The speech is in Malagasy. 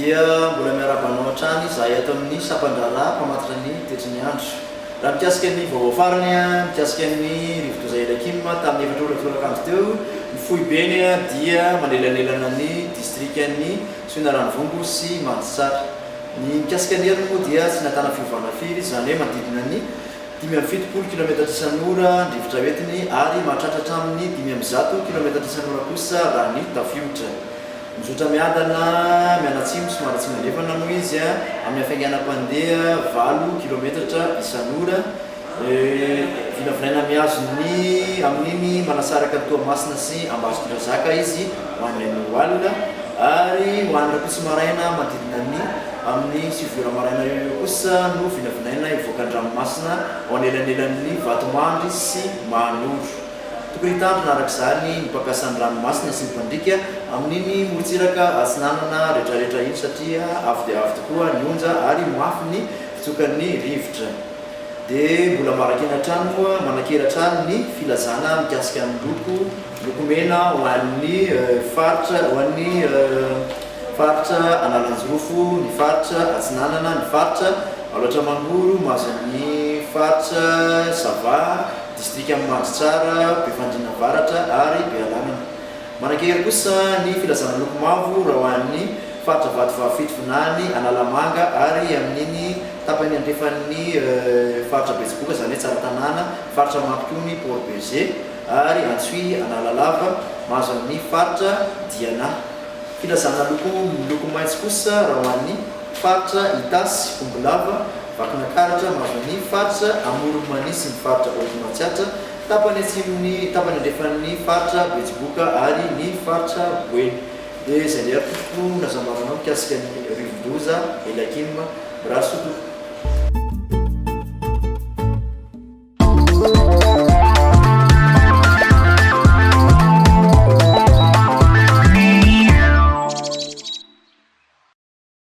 dia mbola miarabanao hatrany zahay ato amin'ny sapandrala mpamatitra ny tetry ny andro raha mikasika ny vaovao farany mikasika ny rivodoza Elakima tamin'ny efatra orana folakandro teo ny fohibeny dia manelanelana ny distrikany Soinaranivongo sy Manjitsara ny mikasika ny heriny moa dia tsy natana fiovana firy izany hoe manodidina ny 570 km isan'ora ny rivotra entiny ary mahatratra hatramin'ny 500 km isan'ora kosa raha ny tafiotra mizotra miadana mianatsimo somary tsy mandrefana moa izy amin'ny hafainganam-pandeha 9 km isan'ora vinavinaina miazo ny amin'iny manasaraka ny Toamasina sy Ambazokirazaka izy ho an'ny alina ary ho an'ny Rakotsy maraina manodidina ny amin'ny 7 maraina eo kosa no vinavinaina ivoaka an-dranomasina ho anelanelan'ny Vatomandry sy Mahanoro tokony hitandrina arak'izany ny mpakasan'ny ranomasina sy ny mpandrika amin'iny morotsiraka atsinanana rehetrarehetra iny satria avy dia avy tokoa ny onja ary mafy ny fitsokan'ny rivotra dia mbola marakena trano moa manankeratra ny filazana mikasika ny lokomena ho an'ny faritra ho an'ny faritra Analanjorofo ny faritra Atsinanana ny faritra Alaotra Mangoro mahazo ny faritra Sava distrika Manjitsara Befandriana Avaratra ary Bealanana manankery kosa ny filazana loko mavo raha ho an'ny faritra Vatovavafito Vinany Analamanga ary amin'iny tapany andrefan'ny faritra Betsiboka izany hoe Tsaratanàna faritra Mampikony Port Berger ary Antsoy Analalava mahazo amin'ny faritra Diana filazana loko maitso kosa raha ho an'ny faritra Itasy Ombilava Vakinankaratra mahazo ny faritra Amoromanisy ny faritra Olonantsiatra tapany atsimony tapany andrefan'ny faritra Betsiboka ary ny faritra Boeny dia izay ndeha toko nazambaranao mikasika ny rivodoza Elakima Brasoto